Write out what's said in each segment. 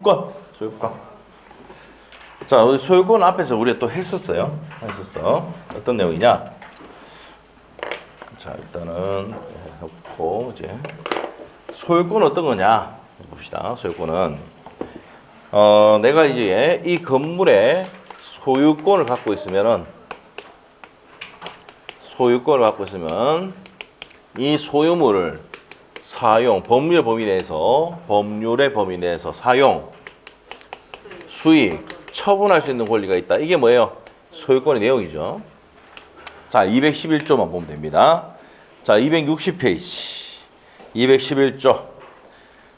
소유권. 자, 우리 소유권 앞에서 우리가 또 했었어. 어떤 내용이냐? 자, 일단은 해놓고 이제 소유권은 어떤 거냐? 봅시다. 소유권은 내가 이제 이 건물의 소유권을 갖고 있으면은 이 소유물을 사용, 법률의 범위 내에서 사용, 수익, 처분할 수 있는 권리가 있다. 이게 뭐예요? 소유권의 내용이죠. 자, 211조만 보면 됩니다. 자, 260페이지. 211조.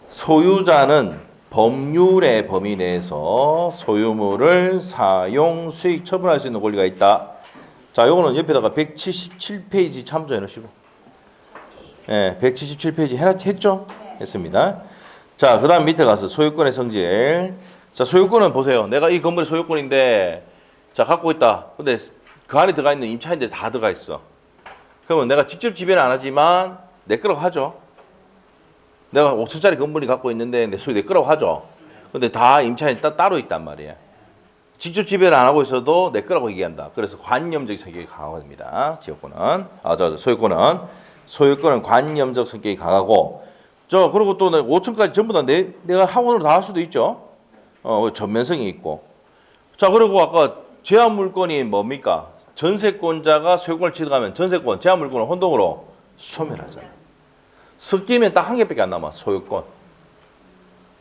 소유자는 법률의 범위 내에서 소유물을 사용, 수익, 처분할 수 있는 권리가 있다. 자, 요거는 옆에다가 177페이지 참조해 놓으시고. 예, 177페이지 했죠? 했습니다. 자, 그 다음 밑에 가서 소유권의 성질. 자, 소유권은 보세요. 내가 이 건물의 소유권인데, 자, 갖고 있다. 근데 그 안에 들어가 있는 임차인들이 다 들어가 있어. 그러면 내가 직접 지배는 안 하지만 내 거라고 하죠. 내가 5천짜리 건물이 갖고 있는데 내 소유 내 거라고 하죠. 근데 다 임차인이 따로 있단 말이에요. 직접 지배를 안 하고 있어도 내 거라고 얘기한다. 그래서 관념적 성격이 강합니다. 소유권은 관념적 성격이 강하고, 그리고 또 5천까지 전부 다 내가 학원으로 다 할 수도 있죠. 전면성이 있고. 자, 그리고 아까 제한 물건이 뭡니까? 전세권자가 소유권을 취득하면 전세권, 제한 물건을 혼동으로 소멸하잖아요. 섞이면 딱 한 개밖에 안 남아, 소유권.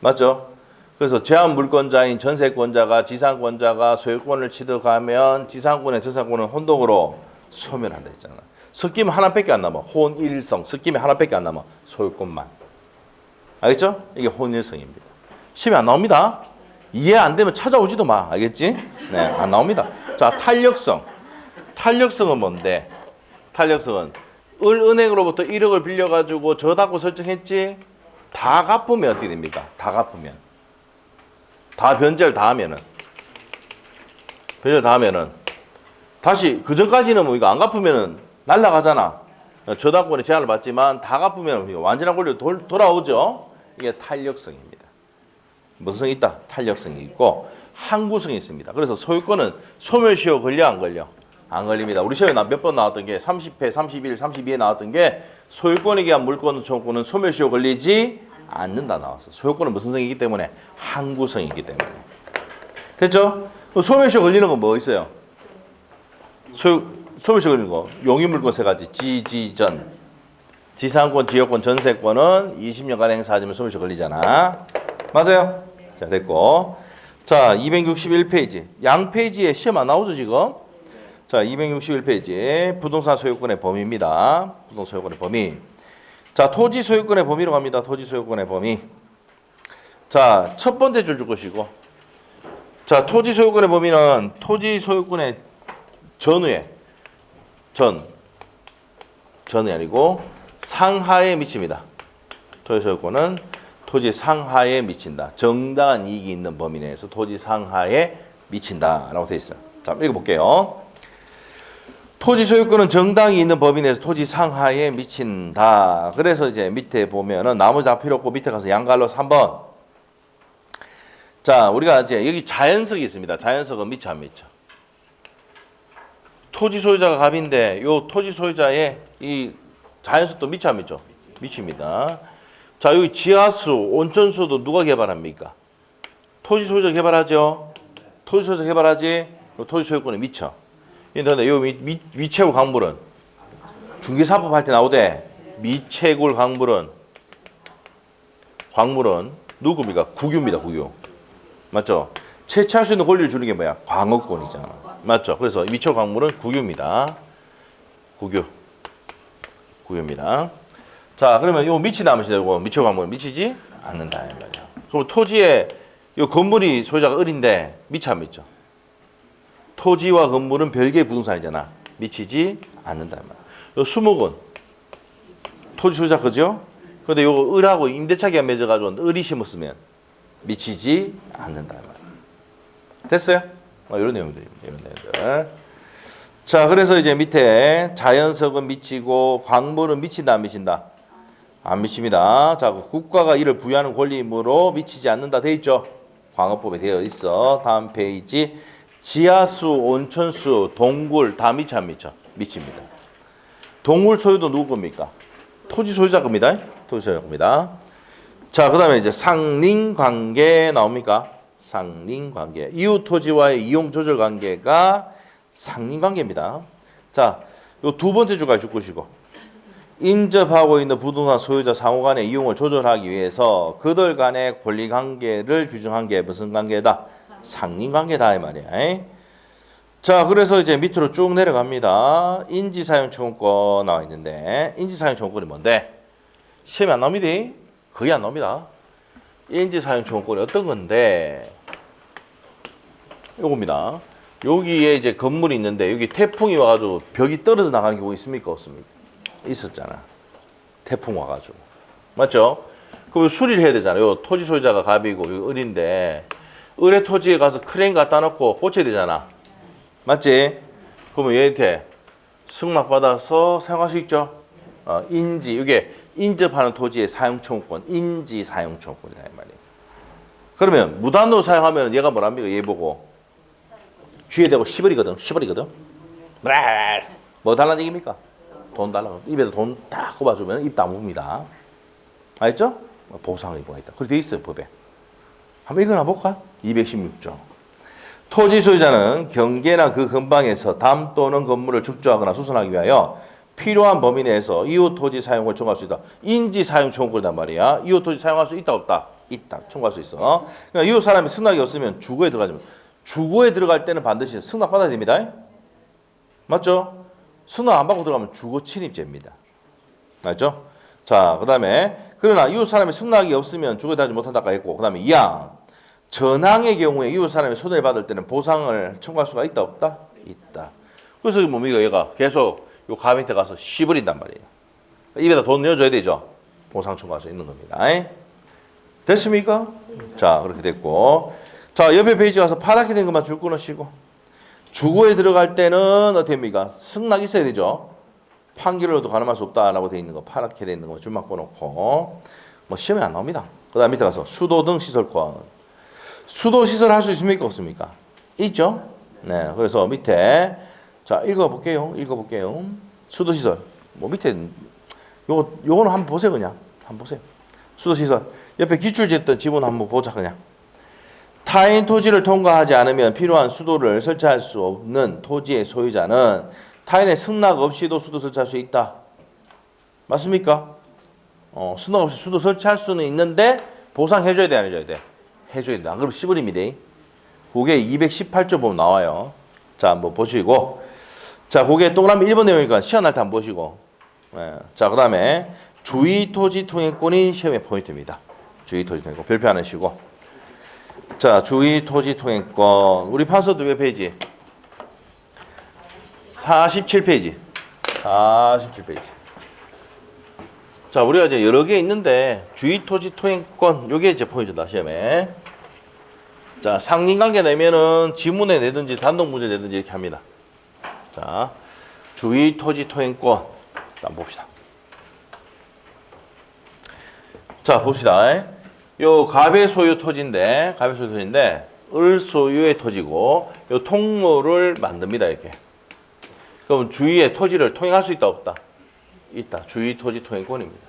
맞죠? 그래서 제한 물권자인 전세권자가 지상권자가 소유권을 취득하면 지상권의 전세권은 혼동으로 소멸한다 했잖아. 섞이면 하나밖에 안 남아. 혼일성. 섞이면 하나밖에 안 남아. 소유권만. 알겠죠? 이게 혼일성입니다. 시험에 안 나옵니다. 이해 안 되면 찾아오지도 마. 알겠지? 네, 안 나옵니다. 자, 탄력성. 탄력성은 뭔데? 탄력성은 은행으로부터 1억을 빌려가지고 저당고 설정했지? 다 갚으면 어떻게 됩니까? 다 갚으면. 다 변제를 다 하면은. 다시 그 전까지는 뭐 이거 안 갚으면은 날라가잖아. 저당권의 제한을 받지만 다 갚으면 완전한 권리로 돌아오죠. 이게 탄력성입니다. 무슨 성이 있다? 탄력성이 있고 항구성이 있습니다. 그래서 소유권은 소멸시효 걸려 안 걸려? 안 걸립니다. 우리 시험에 몇 번 나왔던 게 30회, 31, 32에 나왔던 게 소유권에 의한 물권 청구는 소멸시효 걸리지 않는다 나왔어. 소유권은 무슨 성이기 때문에? 항구성이기 때문에. 됐죠? 소멸시효 걸리는 건 뭐 있어요? 소멸시효 걸리는 거 용의물권 세 가지. 지지전, 지상권, 지역권, 전세권은 20년간 행사하자면 소멸시효 걸리잖아. 맞아요? 자, 됐고. 자, 261페이지. 양 페이지에 시험 안 나오죠 지금? 자, 261페이지. 부동산 소유권의 범위입니다. 부동산 소유권의 범위. 자, 토지 소유권의 범위로 갑니다. 토지 소유권의 범위. 자, 첫 번째 줄 것이고. 자, 토지 소유권의 범위는 토지 소유권의 전이 아니고 상하에 미칩니다. 토지 소유권은 토지 상하에 미친다. 정당한 이익이 있는 범위 내에서 토지 상하에 미친다라고 되어 있어요. 자, 읽어볼게요. 토지 소유권은 정당이 있는 범위 내에서 토지 상하에 미친다. 그래서 이제 밑에 보면은 나머지 다 필요 없고 밑에 가서 양갈로 3번. 자, 우리가 이제 여기 자연석이 있습니다. 자연석은 미쳐 안 미쳐? 토지 소유자가 갑인데 요 토지 소유자의 이 자연석도 미쳐 안 미쳐? 미칩니다. 자, 여기 지하수, 온천수도 누가 개발합니까? 토지 소유자 개발하죠. 토지 소유자 개발하지. 토지 소유권에 미쳐. 그런데 요 미채굴 강물은 중개사법 할 때 나오대. 미채굴 광물은 누구입니까? 국유입니다. 국유. 맞죠? 채취할 수 있는 권리를 주는 게 뭐야? 광업권이잖아. 맞죠? 그래서 미채굴 광물은 국유입니다. 국유입니다. 자, 그러면 요 미치다 안 미치다? 미채굴 광물은 미치지 않는다. 말이야. 그럼 토지에 요 건물이 소유자가 을인데 미쳐 안 미쳐? 토지와 건물은 별개의 부동산이잖아. 미치지 않는다. 요 수목은 토지 소유자 그죠? 근데 요 을하고 임대차 계약 맺어가지고 을이 심었으면 미치지 않는다. 됐어요? 이런 내용들입니다. 이런 내용들. 자, 그래서 이제 밑에 자연석은 미치고 광물은 미친다 안 미친다? 안 미칩니다. 자, 국가가 이를 부여하는 권리이므로 미치지 않는다 돼 있죠. 광어법에 되어 있어. 다음 페이지. 지하수, 온천수, 동굴 다 미쳐 안 미쳐? 미칩니다. 동굴 소유도 누구 겁니까? 토지 소유자 겁니다. 토지 소유자 겁니다. 자, 그 다음에 이제 상린 관계 나옵니까? 상린 관계. 이웃 토지와의 이용 조절 관계가 상린 관계입니다. 자, 요 두 번째 줄까지 줄 것이고. 인접하고 있는 부동산 소유자 상호 간의 이용을 조절하기 위해서 그들 간의 권리 관계를 규정한 게 무슨 관계다? 상린 관계다 이 말이야. 자, 그래서 이제 밑으로 쭉 내려갑니다. 인지사용청구권 나와 있는데 인지사용청구권이 뭔데? 시험이 안 나옵니다. 거의 안 나옵니다. 인지사용청구권이 어떤 건데? 요겁니다. 여기에 이제 건물이 있는데 여기 태풍이 와가지고 벽이 떨어져 나가는 경우 있습니까? 없습니까? 있었잖아. 태풍 와가지고. 맞죠? 그럼 수리를 해야 되잖아요. 토지 소유자가 갑이고 을인데 을의 토지에 가서 크레인 갖다 놓고 고쳐야 되잖아. 맞지? 그러면 얘한테 승낙 받아서 사용할 수 있죠? 인지, 이게 인접하는 토지의 사용청구권, 인지 사용청구권이다 이 말이에요. 그러면 무단으로 사용하면 얘가 뭐랍니까? 얘 보고 귀에 대고 시벌이거든. 뭐 달라는 얘기입니까? 돈 달라고. 입에다 돈 딱 꼽아주면 입 다뭅니다. 알겠죠? 보상 의무가 있다. 그렇게 돼 있어요 법에. 한번 읽어나 볼까? 216조. 토지 소유자는 경계나 그 근방에서 담 또는 건물을 축조하거나 수선하기 위하여 필요한 범위 내에서 이웃 토지 사용을 청구할 수 있다. 인지 사용 청구권이란 말이야. 이웃 토지 사용할 수 있다 없다? 있다. 청구할 수 있어. 그러니까 이웃 사람이 승낙이 없으면 주거에 들어가지만 주거에 들어갈 때는 반드시 승낙 받아야 됩니다. 맞죠? 승낙 안 받고 들어가면 주거 침입죄입니다. 맞죠? 자, 그 다음에 그러나 이웃 사람이 승낙이 없으면 주거에 들어가지 못한다고 했고, 그 다음에 2항 전항의 경우에 이웃 사람이 손해를 받을 때는 보상을 청구할 수가 있다 없다? 있다. 그래서 뭡니까? 얘가 계속 요 가 밑에 가서 씹어린단 말이에요. 입에다 돈 넣어줘야 되죠. 보상 청구할 수 있는 겁니다. 됐습니까? 자, 그렇게 됐고, 자, 옆에 페이지 가서 파랗게 된 것만 줄 끊으시고, 주거에 들어갈 때는 어떻게 됩니까? 승낙이 있어야 되죠. 판결로도 가늠할 수 없다라고 돼 있는 거 파랗게 돼 있는 거 줄만 꺼놓고, 뭐 시험에 안 나옵니다. 그 다음 밑에 가서 수도 등 시설권. 수도 시설 할 수 있습니까? 없습니까? 있죠? 네. 그래서 밑에, 자, 읽어볼게요. 수도 시설. 뭐 밑에, 요거는 한번 보세요, 그냥. 한번 보세요. 수도 시설. 옆에 기출 짓던 지문 한번 보자, 그냥. 타인 토지를 통과하지 않으면 필요한 수도를 설치할 수 없는 토지의 소유자는 타인의 승낙 없이도 수도 설치할 수 있다. 맞습니까? 승낙 없이 수도 설치할 수는 있는데 보상해줘야 돼, 안 해줘야 돼? 해줘야 돼. 안 그러면 시벌입니다. 그게 218조 보면 나와요. 자, 한번 보시고. 자, 그게 동그라미 1번 내용이니까 시험 날 때 한번 보시고. 자, 그 다음에 주의 토지 통행권이 시험의 포인트입니다. 주의 토지 통행권. 별표 안 하시고. 자, 주의 토지 통행권. 우리 판서도 몇 페이지? 47페이지. 47페이지. 자, 우리가 이제 여러 개 있는데 주의 토지 통행권 요게 이제 포인트다 시험에. 자, 상린관계 내면은 지문에 내든지 단독 문제 내든지 이렇게 합니다. 자, 주의 토지 통행권. 한번 봅시다. 자, 봅시다. 요 갑의 소유 토지인데, 을 소유의 토지고, 요 통로를 만듭니다, 이렇게. 그럼 주위의 토지를 통행할 수 있다, 없다? 있다. 주위 토지 통행권입니다.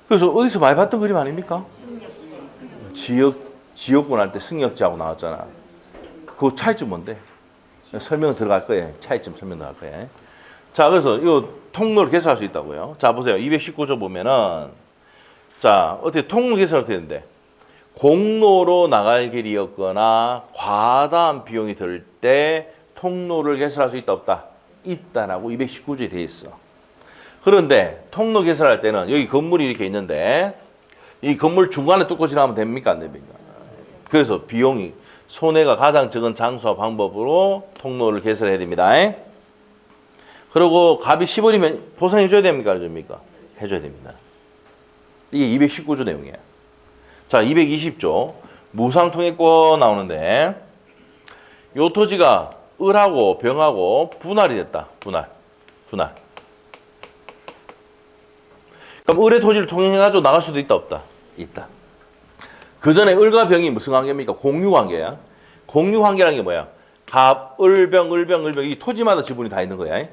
그래서 어디서 많이 봤던 그림 아닙니까? 지역군 할 때 승역지하고 나왔잖아. 그 차이점 뭔데? 설명 들어갈 거예요. 차이점 설명 들어갈 거예요. 자, 그래서 이 통로를 개설할 수 있다고요. 자, 보세요. 219조 보면은, 자, 어떻게 통로 개설할 때 되는데, 공로로 나갈 길이었거나 과다한 비용이 들 때 통로를 개설할 수 있다, 없다? 있다라고 219조에 돼 있어. 그런데 통로 개설할 때는 여기 건물이 이렇게 있는데, 이 건물 중간에 뚫고 지나가면 됩니까? 안 됩니까? 그래서 비용이 손해가 가장 적은 장소와 방법으로 통로를 개설해야 됩니다. 그리고 갑이 10원이면 보상해줘야 됩니까? 안 해줍니까? 해줘야 됩니다. 이게 219조 내용이에요. 자, 220조 무상통행권 나오는데 요 토지가 을하고 병하고 분할이 됐다. 분할. 그럼 을의 토지를 통행해가지고 나갈 수도 있다, 없다? 있다. 그 전에 을과 병이 무슨 관계입니까? 공유관계야. 공유관계라는 게 뭐야? 갑, 을, 병, 이 토지마다 지분이 다 있는 거야.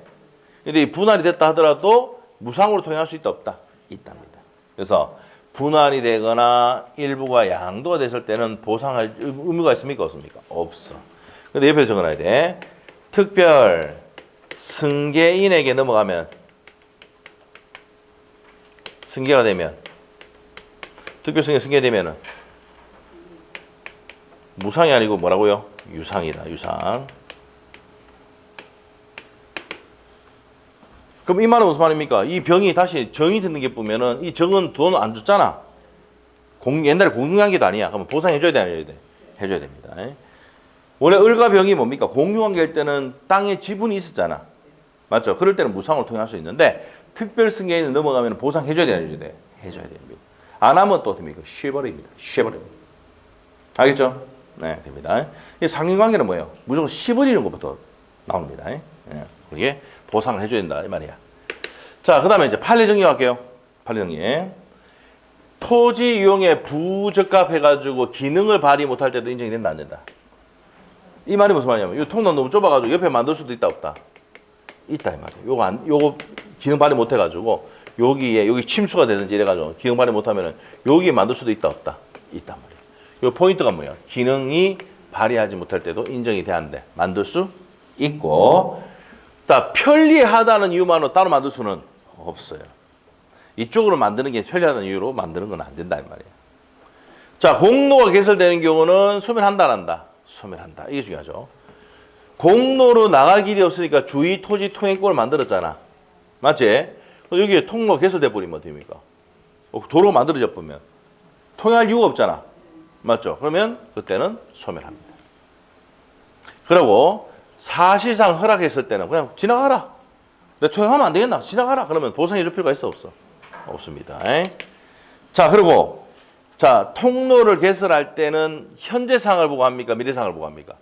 근데 이 분할이 됐다 하더라도 무상으로 통행할 수 있다 없다? 있답니다. 그래서 분할이 되거나 일부가 양도가 됐을 때는 보상할 의무가 있습니까? 없습니까? 없어. 근데 옆에 적어놔야 돼. 특별 승계인에게 넘어가면 승계가 되면 특별 승계되면은 무상이 아니고 뭐라고요? 유상이다. 유상. 그럼 이 말은 무슨 말입니까? 이 병이 다시 정이 드는 게 보면은 이 정은 돈 안 줬잖아. 옛날에 공유관계도 아니야. 그러면 보상해줘야 돼, 안 해줘야 돼? 해줘야 됩니다. 원래 을과 병이 뭡니까? 공유관계일 때는 땅에 지분이 있었잖아. 맞죠? 그럴 때는 무상으로 통행할 수 있는데 특별승계에는 넘어가면 보상해줘야 돼, 안 해줘야 돼? 해줘야 됩니다. 안 하면 또 됩니까? 쉬버립니다. 쉬버립니다. 알겠죠? 네, 됩니다. 상인관계는 뭐예요? 무조건 쉬버리는 것부터 나옵니다. 그게 보상을 해줘야 된다 이 말이야. 자, 그 다음에 이제 판례 정리할게요. 판례 정리. 토지 이용에 부적합해가지고 기능을 발휘 못할 때도 인정이 된다 안 된다. 이 말이 무슨 말이냐면 이 통로 너무 좁아가지고 옆에 만들 수도 있다 없다. 있다 이 말이야. 요거 기능 발휘 못해가지고 여기 침수가 되든지 이래가지고 기능 발휘 못하면은 여기에 만들 수도 있다 없다. 있단 말이야. 요 포인트가 뭐야? 기능이 발휘하지 못할 때도 인정이 돼야 한대. 만들 수 있고. 편리하다는 이유만으로 따로 만들 수는 없어요. 이쪽으로 만드는 게 편리하다는 이유로 만드는 건 안 된다 이 말이에요. 자, 공로가 개설되는 경우는 소멸한다 안 한다? 소멸한다. 이게 중요하죠. 공로로 나갈 길이 없으니까 주의 토지 통행권을 만들었잖아. 맞지? 여기에 통로가 개설돼 버리면 어떻습니까? 도로가 만들어져 보면 통행할 이유가 없잖아. 맞죠? 그러면 그때는 소멸합니다. 그리고 사실상 허락했을 때는 그냥 지나가라. 내 통행하면 안 되겠나? 지나가라. 그러면 보상해 줄 필요가 있어 없어? 없습니다. 자, 그리고 자, 통로를 개설할 때는 현재 상황을 보고 합니까? 미래 상황을 보고 합니까?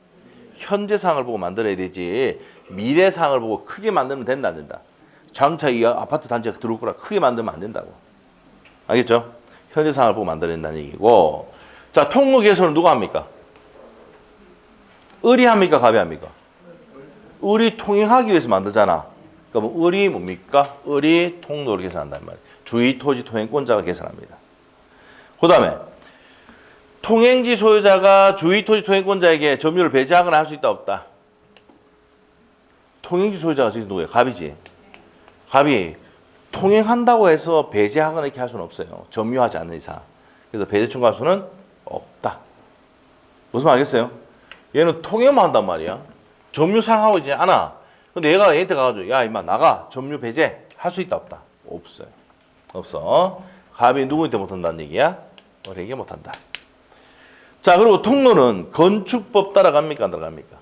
현재 상황을 보고 만들어야 되지. 미래 상황을 보고 크게 만들면 된다 안 된다. 장차 이 아파트 단지가 들어올 거라 크게 만들면 안 된다고. 알겠죠? 현재 상황을 보고 만들어야 된다는 얘기고. 자, 통로 개설은 누가 합니까? 을이 합니까? 갑이 합니까? 을이 통행하기 위해서 만들잖아. 그러면 을이 뭡니까? 을이 통로를 개설한단 말이에요. 주의 토지 통행권자가 개설합니다. 그 다음에 통행지 소유자가 주의 토지 통행권자에게 점유를 배제하거나 할 수 있다 없다? 통행지 소유자가 지금 누구예요? 갑이지. 갑이 통행한다고 해서 배제하거나 이렇게 할 수는 없어요. 점유하지 않는 이상. 그래서 배제 청구할 수는 없다. 무슨 말 알겠어요? 얘는 통행만 한단 말이야. 점유 사용하고 있지 않아. 근데 얘가 얘한테 가가지고 야 임마 나가 점유 배제 할 수 있다 없다? 없어요. 없어. 갑이 누구한테 못한다는 얘기야? 을에게 못한다. 자, 그리고 통로는 건축법 따라갑니까? 안 따라갑니까?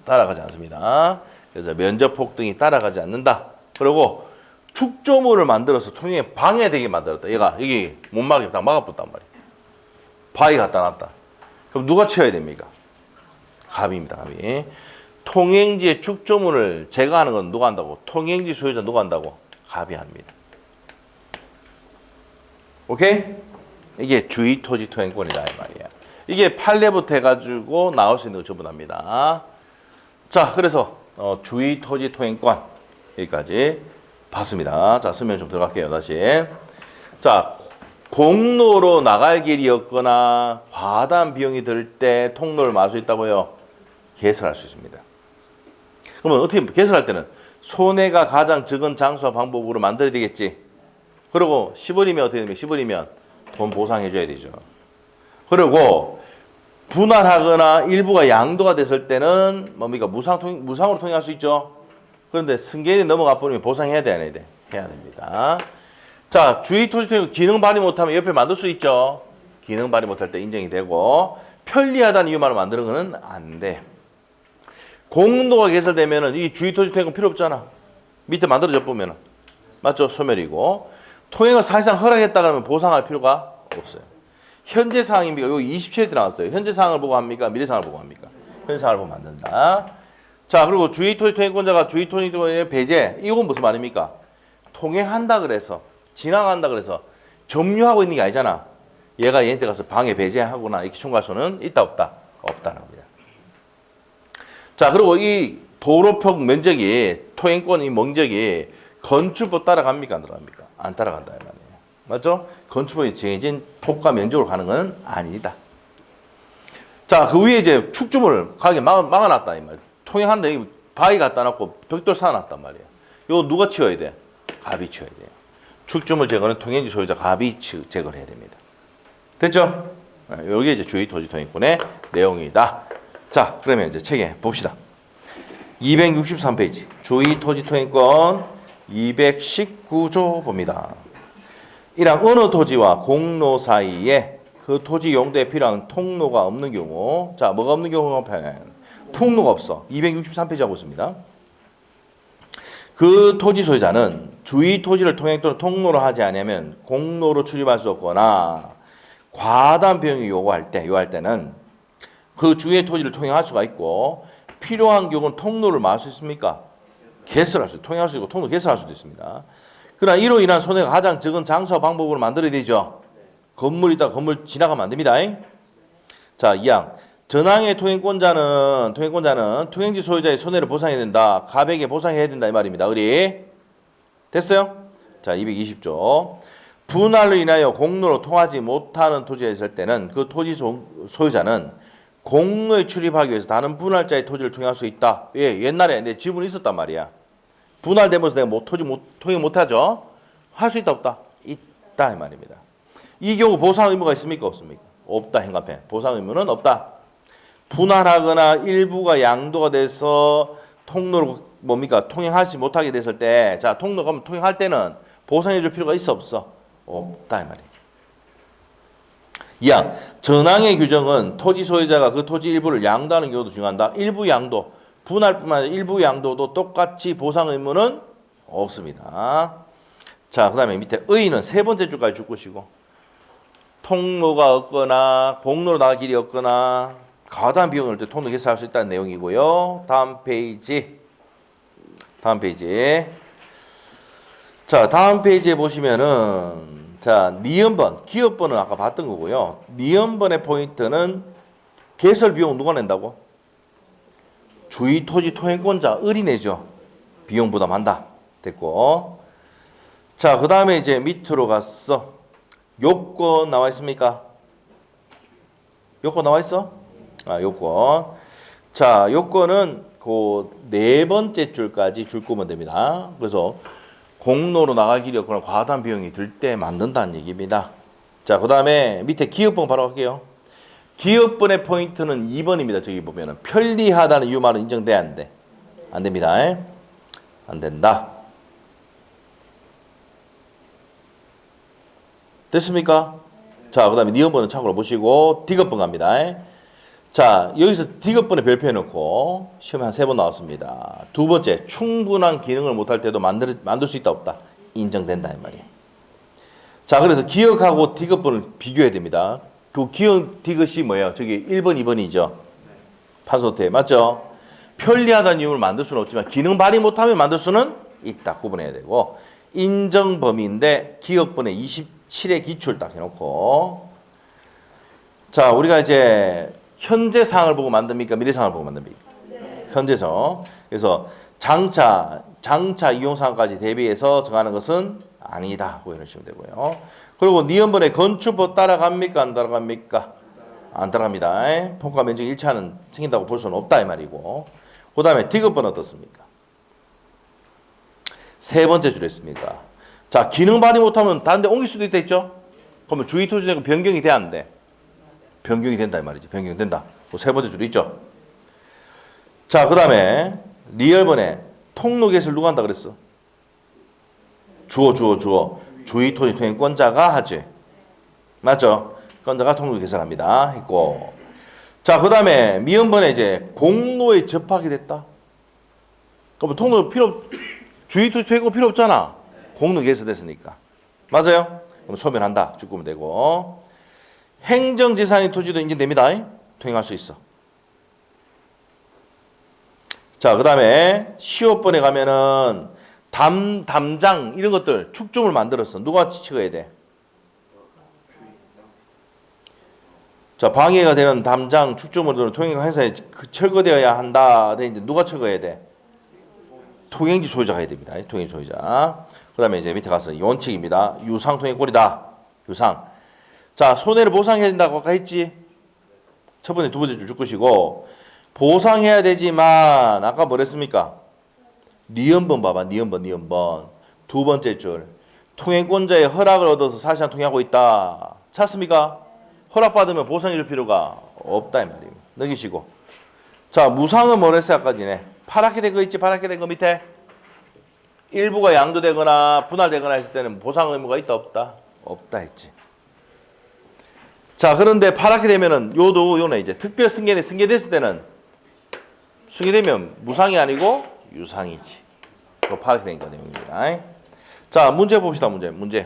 따라가지 않습니다. 그래서 면적폭 등이 따라가지 않는다. 그리고 축조물을 만들어서 통행에 방해되게 만들었다. 얘가 여기 못 막게 딱 막아붙단 말이야. 바위 갖다 놨다. 그럼 누가 치워야 됩니까? 갑입니다. 갑이. 통행지의 축조물을 제거하는 건 누가 한다고? 통행지 소유자 누가 한다고? 갑이 합니다. 오케이? 이게 주의 토지 통행권이다 이 말이야. 이게 판례부터 해가지고 나올 수 있는 거 전부 납니다. 자, 그래서 주의 토지 통행권 여기까지 봤습니다. 자, 설명 좀 들어갈게요. 다시. 자, 공로로 나갈 길이 없거나 과다한 비용이 들 때 통로를 말 수 있다고요? 개설할 수 있습니다. 그러면 어떻게 개설할 때는 손해가 가장 적은 장소와 방법으로 만들어야 되겠지. 그리고 10원이면 어떻게 됩니까? 10원이면 돈 보상해 줘야 되죠. 그리고 분할하거나 일부가 양도가 됐을 때는 뭡니까? 무상으로 통행할 수 있죠. 그런데 승계인이 넘어가 버리면 보상해야 돼, 안 해야 돼? 해야 됩니다. 자, 주의 토지 통행 기능 발휘 못하면 옆에 만들 수 있죠. 기능 발휘 못할 때 인정이 되고 편리하다는 이유만으로 만드는 거는 안 돼. 공로가 개설되면은 이 주의 토지 통행은 필요 없잖아. 밑에 만들어져 보면은 맞죠? 소멸이고 통행을 사실상 허락했다 그러면 보상할 필요가 없어요. 현재 상황입니까? 여기 27대 나왔어요. 현재 상황을 보고 합니까? 미래 상황을 보고 합니까? 현재 상황을 보고 만든다. 자, 그리고 주의 토지 통행권자가 주의 토지 통행의 배제. 이건 무슨 말입니까? 통행한다 그래서 지나간다 그래서 점유하고 있는 게 아니잖아. 얘가 얘한테 가서 방해 배제하거나 이렇게 청구할 수는 있다 없다? 없다는 겁니다. 자, 그리고 이 도로평 면적이 토행권 이 면적이 건축법 따라갑니까 안 따라갑니까? 안 따라간다 이 말이에요. 맞죠? 건축법이 정해진 폭과 면적으로 가는 건 아니다. 자, 그 위에 이제 축주물 가게 막아놨다 이 말이에요. 통행한데 바위 갖다 놓고 벽돌 쌓아놨단 말이에요. 이거 누가 치워야 돼? 갑이 치워야 돼요. 축주물 제거는 통행지 소유자 갑이 제거를 해야 됩니다. 됐죠? 여기 이제 주의 토지 통행권의 내용이다. 자, 그러면 이제 책에 봅시다. 263페이지 주의 토지 통행권 219조 봅니다. 1항 어느 토지와 공로 사이에 그 토지 용도에 필요한 통로가 없는 경우, 자, 뭐가 없는 경우가 통로가 없어. 263페이지 하고 있습니다. 그 토지 소유자는 주의 토지를 통행 또는 통로로 하지 않으면 공로로 출입할 수 없거나 과다한 비용이 요구할 때는 그 주의 토지를 통행할 수가 있고 필요한 경우는 통로를 막을 수 있습니까? 개설할 수, 통행할 수 있고 통로 개설할 수도 있습니다. 그러나 이로 인한 손해가 가장 적은 장소와 방법으로 만들어야 되죠. 건물이 있다 건물 지나가면 안 됩니다. 자, 2항 전항의 통행권자는 통행지 소유자의 손해를 보상해야 된다. 가백에 보상해야 된다 이 말입니다. 우리 됐어요? 자, 220조 분할로 인하여 공로로 통하지 못하는 토지에 있을 때는 그 토지 소유자는 공로에 출입하기 위해서 다른 분할자의 토지를 통행할 수 있다. 예, 옛날에 내 지분이 있었단 말이야. 분할되면서 내가 통행 못하죠? 할 수 있다 없다? 있다 이 말입니다. 이 경우 보상 의무가 있습니까 없습니까? 없다. 행간편 보상 의무는 없다. 분할하거나 일부가 양도가 돼서 통로로 뭡니까? 통행하지 못하게 됐을 때, 자, 통로 가면 통행할 때는 보상해 줄 필요가 있어 없어? 없다 이 말이에요. 2항 전항의 규정은 토지 소유자가 그 토지 일부를 양도하는 경우도 중요한다. 일부 양도, 분할뿐만 아니라 일부 양도도 똑같이 보상 의무는 없습니다. 자, 그 다음에 밑에 의는 세 번째 줄까지 줄 것이고 통로가 없거나 공로로 나갈 길이 없거나 과다한 비용을 때 통로 개설할 수 있다는 내용이고요. 다음 페이지. 자, 다음 페이지에 보시면은 자, 니은번, 기업번은 아까 봤던 거고요. 니은번의 포인트는 개설 비용 누가 낸다고? 주의 토지 통행권자 을이 내죠. 비용 부담한다. 됐고. 자, 그 다음에 이제 밑으로 갔어. 요건 나와 있습니까? 요건 나와 있어? 아, 요건. 자, 요건은 그 네 번째 줄까지 줄 거면 됩니다. 그래서 공로로 나갈 길이 없거나 과다한 비용이 들 때 만든다는 얘기입니다. 자, 그 다음에 밑에 기업번 바로 갈게요. 기업번의 포인트는 2번입니다. 저기 보면은 편리하다는 이유 말은 인정돼야 안 돼? 안 됩니다. 안 된다. 됐습니까? 자, 그 다음에 니은번은 참고로 보시고 디귿번 갑니다. 자, 여기서 디귿번에 별표 해놓고 시험에 한 3번 나왔습니다. 두 번째, 충분한 기능을 못할 때도 만들 수 있다 없다? 인정된다 이 말이에요. 자, 그래서 기억하고 디귿번을 비교해야 됩니다. 그 기억 디귿이 뭐예요? 저기 1번, 2번이죠. 판소태 맞죠? 편리하다는 이유를 만들 수는 없지만 기능 발휘 못하면 만들 수는 있다. 구분해야 되고 인정 범위인데 기억번에 27의 기출 딱 해놓고 자, 우리가 이제 현재 상황을 보고 만듭니까? 미래 상황을 보고 만듭니까? 네. 현재서. 그래서 장차 이용 상황까지 대비해서 정하는 것은 아니다. 이러시면 되고요. 그리고 니은번에 건축법 따라갑니까? 안 따라갑니까? 안 따라갑니다. 폭과 면적 일치하는 생긴다고 볼 수는 없다 이 말이고. 그 다음에 디귿번 어떻습니까? 세 번째 줄했습니다. 자, 기능 발휘 못하면 다른 데 옮길 수도 있다 했죠? 그러면 주의 토지내고 변경이 돼야 안 돼? 변경이 된다 이 말이지. 변경된다. 세 번째 줄 있죠. 자, 그 다음에 리얼번에 통로 개설 누가 한다 그랬어? 주어. 주의 토지 통행권자가 하지. 맞죠? 권자가 통로 개설합니다. 했고. 자, 그 다음에 미음번에 이제 공로에 접하게 됐다. 그럼 통로 주의 토지 통행권 필요 없잖아. 공로 개설됐으니까. 맞아요? 그럼 소멸한다. 죽으면 되고. 행정재산의 토지도 인정됩니다. 통행할 수 있어. 자, 그 다음에 15번에 가면은 담장 이런 것들 축조물 만들었어. 누가 찍어야 돼? 자, 방해가 되는 담장, 축조물들은 통행과 행사에 철거되어야 한다. 이제 누가 철거해야 돼? 통행지 소유자가 해야 됩니다. 통행지 소유자. 그 다음에 이제 밑에 가서 원칙입니다. 유상 통행꼴이다. 유상. 자, 손해를 보상해야 된다고 아까 했지? 첫 번째, 두 번째 줄 것이고, 보상해야 되지만, 아까 뭐랬습니까? 니은번 봐봐, 니은번. 두 번째 줄. 통행권자의 허락을 얻어서 사실상 통행하고 있다. 찾습니까? 허락받으면 보상해줄 필요가 없다 이 말입니다. 넘기시고. 자, 무상은 뭐랬어요? 아까 전에. 파랗게 된 거 있지? 파랗게 된 거 밑에. 일부가 양도되거나 분할되거나 했을 때는 보상 의무가 있다 없다? 없다 했지. 자, 그런데 파랗게 되면은 요네 이제 특별 승계됐을 때는 승계되면 무상이 아니고 유상이지. 그 파랗게 된 거 내용입니다. 자, 문제 봅시다. 문제.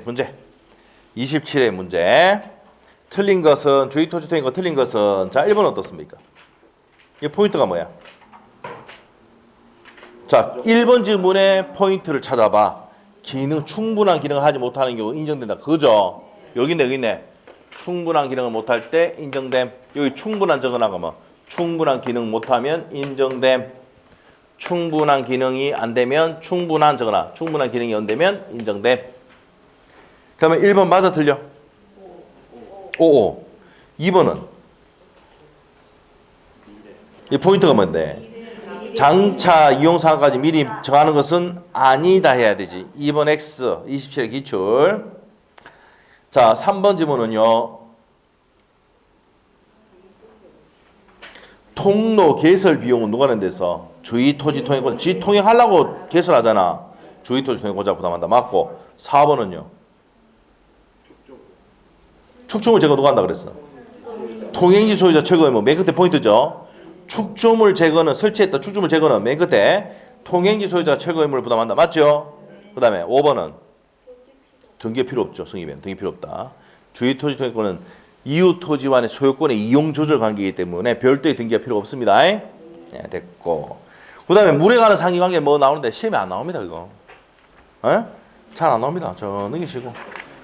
27의 문제. 틀린 것은 주의 토지 통행권 틀린 것은 자, 1번 어떻습니까? 이 포인트가 뭐야? 자, 1번 질문의 포인트를 찾아봐. 충분한 기능을 하지 못하는 경우 인정된다. 그죠? 여기 있네. 충분한 기능을 못할 때 인정됨. 여기 충분한 적어나가면 충분한 기능 못하면 인정됨. 충분한 기능이 안 되면 충분한 적어나. 충분한 기능이 안 되면 인정됨. 그러면 1번 맞아 틀려? 5. 2번은? 이 포인트가 뭔데? 장차 이용사항까지 미리 정하는 것은 아니다 해야 되지. 2번 X 27의 기출. 자, 3번 지문은요. 통로 개설 비용은 누가 낸대서? 주의 토지 통행권. 지 통행하려고 개설하잖아. 주의 토지 통행권자 부담한다. 맞고. 4번은요. 축조물 제거 누가 한다 그랬어? 통행지 소유자 철거의 맨 끝에 포인트죠. 축조물 제거는 설치했다. 축조물 제거는 맨 끝에 통행지 소유자 철거 의무를 부담한다. 맞죠? 그 다음에 5번은 등기 필요 없죠. 승인은 등기 필요 없다. 주의 토지 통행권은 이웃 토지와의 소유권의 이용 조절 관계이기 때문에 별도의 등기가 필요 없습니다. 네, 됐고. 그 다음에 물에 관한 상위 관계 뭐 나오는데 시험에 안 나옵니다. 이거. 잘 안 나옵니다. 저 넘기시고.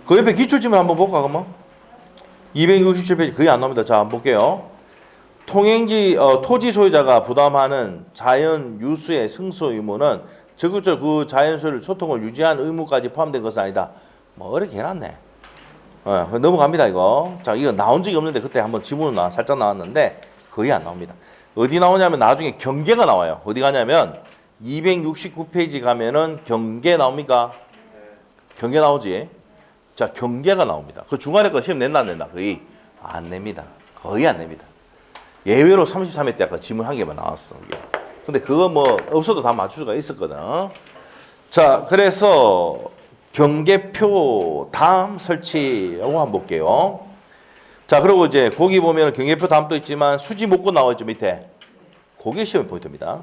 그 옆에 기출지문 한번 볼까 그러면? 267페이지 거의 안 나옵니다. 자, 한번 볼게요. 통행지 토지 소유자가 부담하는 자연 유수의 승소 의무는 적극적으로 그 자연 소유를 소통을 유지한 의무까지 포함된 것은 아니다. 뭐 어렵게 해놨네. 넘어갑니다 이거. 자, 이거 나온 적이 없는데 그때 한번 지문은 살짝 나왔는데 거의 안 나옵니다. 어디 나오냐면 나중에 경계가 나와요. 어디 가냐면 269페이지 가면은 경계 나옵니까? 경계 나오지. 자, 경계가 나옵니다. 그 중간에 거 시험 낸다 안 낸다? 거의 안 냅니다. 거의 안 냅니다. 예외로 33회 때 아까 지문 한 개만 나왔어. 근데 그거 뭐 없어도 다 맞출 수가 있었거든. 자, 그래서 경계표 다음 설치 요거 한번 볼게요. 자, 그리고 이제 거기 보면 경계표 다음도 있지만 수지 목권 나와있죠 밑에. 그게 시험 포인트입니다.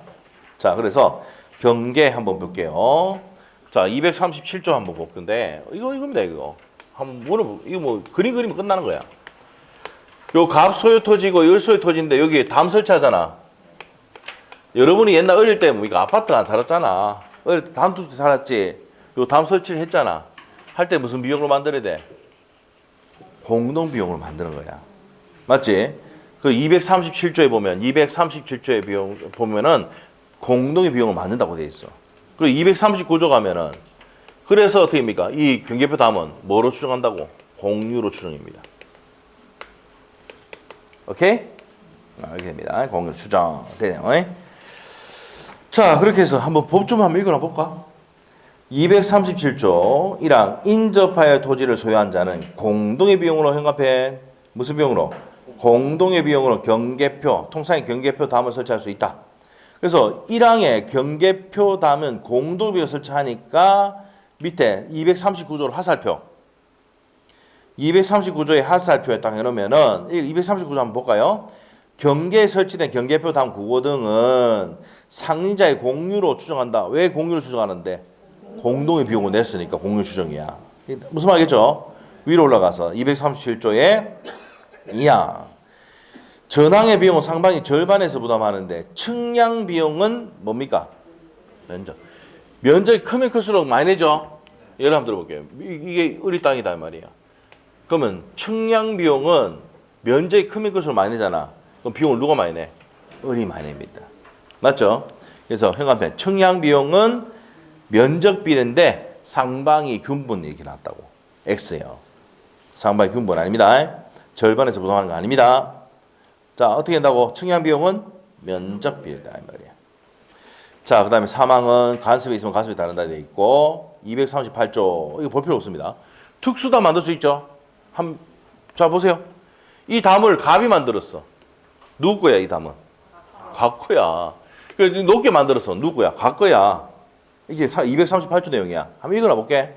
자, 그래서 경계 한번 볼게요. 자, 237조 한번 볼 건데 이겁니다 이거. 한번 물어보. 이거 뭐 그림 그리면 끝나는 거야. 요 갑소유 토지고 열소유 토지인데 여기 담 설치하잖아. 여러분이 옛날 어릴 때 뭐 이거 아파트 안 살았잖아. 어릴 때 담 설치 살았지. 요 담 설치를 했잖아. 할 때 무슨 비용으로 만들어야 돼? 공동 비용으로 만드는 거야. 맞지? 그 237조에 보면 237조의 비용 보면은 공동의 비용을 만든다고 돼 있어. 그리고 239조 가면은 그래서 어떻게 합니까? 이 경계표 담은 뭐로 추정한다고? 공유로 추정입니다. 오케이? 이렇게 됩니다. 공유 추정 되네요. 자, 그렇게 해서 한번 법 좀 한번 읽어나 볼까? 237조 1항 인접하여 토지를 소유한 자는 공동의 비용으로 현금화해. 무슨 비용으로? 공동의 비용으로 경계표, 통상의 경계표 담을 설치할 수 있다. 그래서 1항에 경계표 담은 공동의 비용을 설치하니까 밑에 239조로 하살표. 239조의 하살표에 딱 해놓으면은 239조 한번 볼까요? 경계에 설치된 경계표 담 구고 등은 상린자의 공유로 추정한다. 왜 공유를 추정하는데? 공동의 비용을 냈으니까 공유 추정이야. 무슨 말이겠죠? 위로 올라가서 237조의 2항. 전항의 비용은 상반이 절반에서 부담하는데 측량 비용은 뭡니까? 면적. 면적이 크면 클수록 많이 내죠? 예를 한번 들어볼게요. 이게 우리 땅이다 말이야. 그러면 측량 비용은 면적이 크면 클수록 많이 내잖아. 그럼 비용을 누가 많이 내? 을이 많이 냅니다. 맞죠? 그래서 현관편 청약 비용은 면적 비례인데 상방이 균분 이렇게 나왔다고. X예요. 상방이 균분 아닙니다. 절반에서 부담하는 거 아닙니다. 자, 어떻게 된다고? 청약 비용은 면적 비례다 이 말이야. 자, 그다음에 사망은 간섭이 있으면 간섭이 다른다 되어 있고 238조 이거 볼 필요 없습니다. 특수담 만들 수 있죠. 자 보세요. 이 담을 갑이 만들었어. 누구 거야 이 담은? 각 거야. 높게 만들었어. 누구 거야? 각 거야. 이게 238조 내용이야. 한번 읽어나 볼게.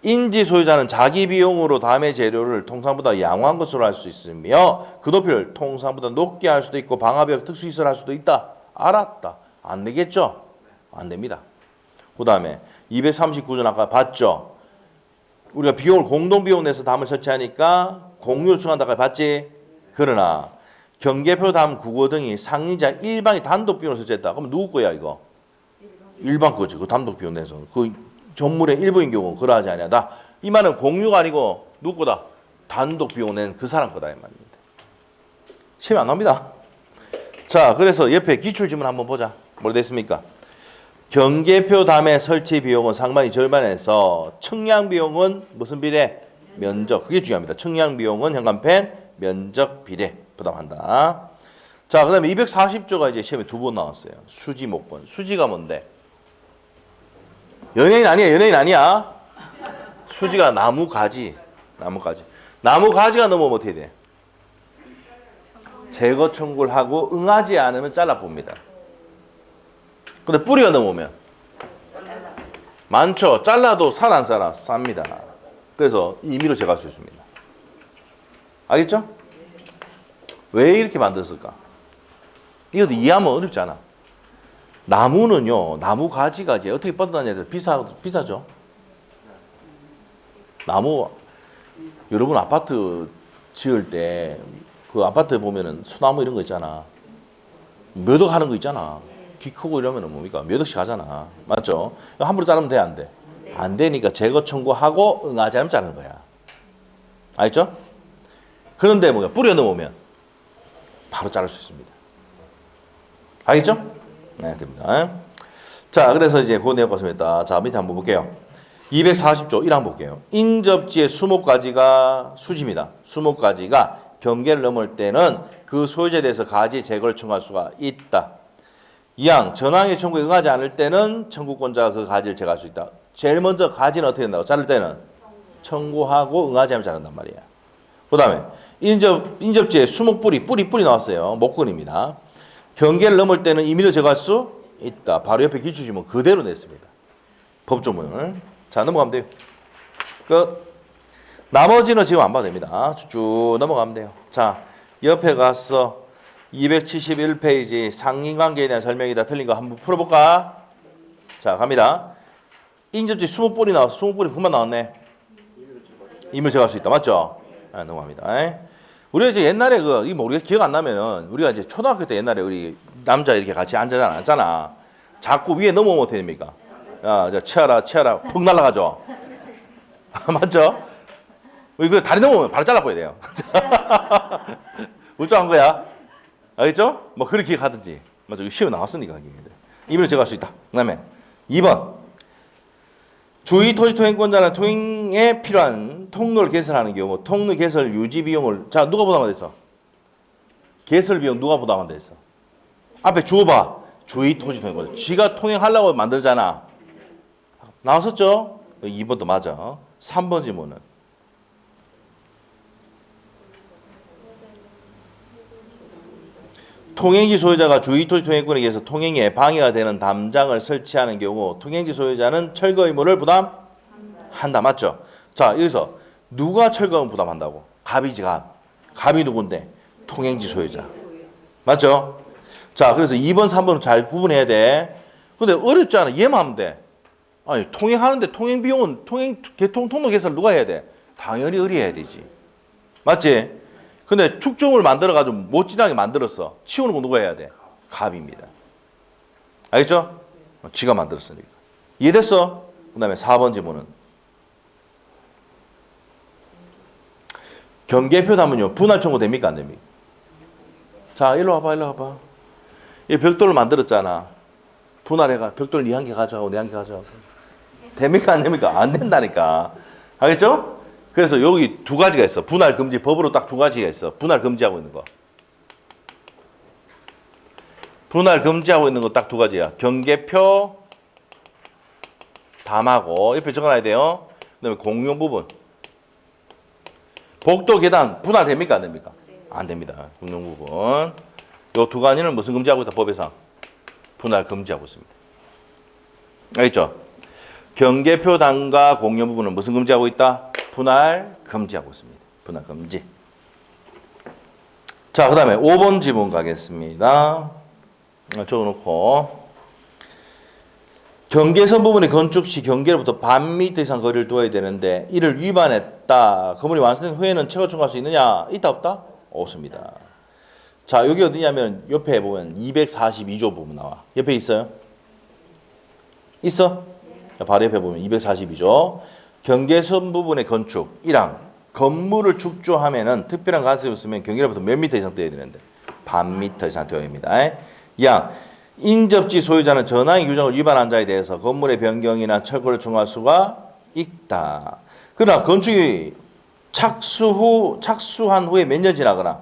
인지 소유자는 자기 비용으로 담의 재료를 통상보다 양호한 것으로 할 수 있으며 그 높이를 통상보다 높게 할 수도 있고 방화벽 특수시설 할 수도 있다. 알았다. 안 되겠죠? 안 됩니다. 그 다음에 239조 아까 봤죠? 우리가 비용을 공동비용 내서 담을 설치하니까 공유 요청한다고 봤지? 그러나 경계표 담 국어 등이 상리자 일방이 단독 비용을 설치했다. 그럼 누구 거야 이거? 일방 거지. 그 단독 비용 내서. 그 전물의 일부인 경우 그러하지 아니하다. 이 말은 공유가 아니고 누구 거다? 단독 비용 낸 그 사람 거다 이 말입니다. 시험 안 나옵니다. 자, 그래서 옆에 기출지문 한번 보자. 뭘 됐습니까? 경계표 담의 설치 비용은 상반이 절반에서 청량 비용은 무슨 비례? 면적. 그게 중요합니다. 청량 비용은 현관펜 면적 비례 부담한다. 자, 그다음에 240조가 이제 시험에 2번 나왔어요. 수지 목본. 수지가 뭔데? 연예인 아니야. 연예인 아니야. 수지가 나무 가지. 나무 가지. 나무 가지가 넘어오면 어떻게 돼? 제거 청구를 하고 응하지 않으면 잘라봅니다. 근데 뿌리가 넘어오면 많죠. 잘라도 살 안 살아? 쌉니다. 그래서 임의로 제거할 수 있습니다. 알겠죠? 왜 이렇게 만들었을까? 이것도 이해하면 어렵지 않아. 나무는요, 나무 가지가 이제 어떻게 뻗어다녀야 비싸죠? 나무, 여러분 아파트 지을 때 그 아파트 보면은 소나무 이런 거 있잖아. 몇 억 하는 거 있잖아. 키 크고 이러면은 뭡니까? 몇 억씩 하잖아. 맞죠? 함부로 자르면 돼, 안 돼? 안 되니까 제거 청구하고 응하지 않으면 자르는 거야. 알죠? 그런데 뭐야? 뿌려 넘으면 바로 자를 수 있습니다. 알겠죠? 네, 됩니다. 자, 그래서 이제 그 내용 봤습니다. 자, 밑에 한번 볼게요. 240조 1항 볼게요. 인접지의 수목가지가 수지입니다. 수목가지가 경계를 넘을 때는 그 소유자에 대해서 가지 제거를 청구할 수가 있다. 2항 전항의 청구에 응하지 않을 때는 청구권자가 그 가지를 제거할 수 있다. 제일 먼저 가지는 어떻게 된다고? 자를 때는 청구하고 응하지 않으면 자른단 말이야. 그 다음에 인접지에 수목뿌리, 뿌리 나왔어요. 목건입니다. 경계를 넘을 때는 임의로 제거할 수 있다. 바로 옆에 기출지문 그대로 냈습니다. 법조문을. 자, 넘어가면 돼요. 끝. 나머지는 지금 안 봐도 됩니다. 쭉 넘어가면 돼요. 자, 옆에 가서 271페이지 상인관계에 대한 설명이다. 틀린 거 한번 풀어볼까? 자, 갑니다. 인접지 수목뿌리 나왔어. 수목뿌리 그만 나왔네. 임의로 제거할 수 있다. 맞죠? 아, 넘어갑니다. 우리가 이제 옛날에 우리가 기억 안 나면은 우리가 이제 초등학교 때 옛날에 우리 남자 이렇게 같이 앉잖아. 자꾸 위에 넘어오면 어떻게 됩니까? 야, 치아라, 푹 날아가죠? 맞죠? 이거 다리 넘어오면 바로 잘라버려야 돼요. 우쭐한 거야. 알겠죠? 뭐 그렇게 기억하든지. 맞죠? 시험에 나왔으니까. 임의로 제거할 수 있다. 그 다음에 2번. 주의 토지 통행권자는 통행에 필요한 통로를 개설하는 경우 통로 개설 유지 비용을 자 누가 부담한다 했어? 개설 비용 누가 부담한다 했어? 앞에 주어봐. 주의 토지 통행권자. 쥐가 통행하려고 만들잖아. 나왔었죠? 2번도 맞아. 3번 질문은 통행지 소유자가 주의 토지 통행권에 의해서 통행에 방해가 되는 담장을 설치하는 경우 통행지 소유자는 철거 의무를 부담한다. 맞죠? 자, 여기서 누가 철거 의무 부담한다고? 갑이지, 갑. 갑이 누군데? 통행지 소유자. 맞죠? 자, 그래서 2번, 3번은 잘 구분해야 돼. 근데 어렵지 않아. 이해만 하면 돼. 아니, 통행하는데 통행 비용은 통로 개설 누가 해야 돼? 당연히 을이 해야 되지. 맞지? 근데 축적을 만들어가지고 못 지나게 만들었어. 치우는 거 누가 해야 돼? 갑입니다. 알겠죠? 지가 만들었으니까. 이해됐어? 그 다음에 4번 질문은 경계표 하면요. 분할 청구 됩니까? 안 됩니까? 자, 일로 와봐. 이 벽돌을 만들었잖아. 분할해가 벽돌 니 한 개 가져가고 내 한 개 가져가고. 됩니까? 안 됩니까? 안 된다니까. 알겠죠? 그래서 여기 두 가지가 있어. 분할 금지. 법으로 딱 두 가지가 있어. 분할 금지하고 있는 거. 분할 금지하고 있는 거 딱 두 가지야. 경계표 담하고 옆에 적어놔야 돼요. 그다음에 공용 부분. 복도 계단 분할 됩니까? 안 됩니까? 안 됩니다. 공용 부분. 요 두 가지는 무슨 금지하고 있다? 법에상 분할 금지하고 있습니다. 알겠죠? 경계표 단과 공용 부분은 무슨 금지하고 있다? 분할 금지하고 있습니다. 분할 금지. 자, 그 다음에 5번 지문 가겠습니다. 적어놓고 경계선 부분의 건축 시 경계로부터 반 미터 이상 거리를 두어야 되는데 이를 위반했다. 건물이 완성된 후에는 최고 청구할 수 있느냐? 있다 없다? 없습니다. 자, 여기 어디냐면 옆에 보면 242조 부분 나와. 옆에 있어요? 있어? 자, 바로 옆에 보면 242조. 경계선 부분의 건축 1항 건물을 축조하면은 특별한 가설이 없으면 경계로부터 몇 미터 이상 떼야 되는데 반 미터 이상 떼어야 됩니다. 2항 인접지 소유자는 전항의 규정을 위반한 자에 대해서 건물의 변경이나 철거를 청구할 수가 있다. 그러나 건축이 착수한 후에 몇 년 지나거나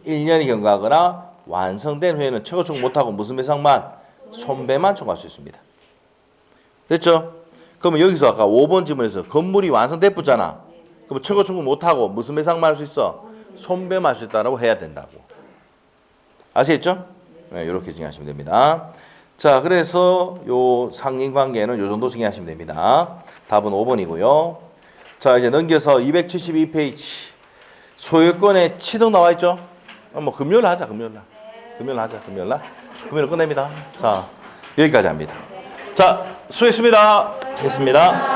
1년이 경과하거나 완성된 후에는 철거 청구 못하고 무슨 배상만? 손배만 청구할 수 있습니다. 됐죠? 그러면 여기서 아까 5번 지문에서 건물이 완성됐잖아. 그럼 철거 청구 못하고 무슨 배상만 할 수 있어? 손배만 할 수 있다고 해야 된다고. 아시겠죠? 네, 이렇게 정리하시면 됩니다. 자, 그래서 요 상인관계는 요 정도 정리하시면 됩니다. 답은 5번이고요. 자, 이제 넘겨서 272페이지. 소유권의 취득 나와 있죠? 뭐 금요일 하자, 금요일 끝냅니다. 자, 여기까지 합니다. 자, 수고했습니다. 됐습니다.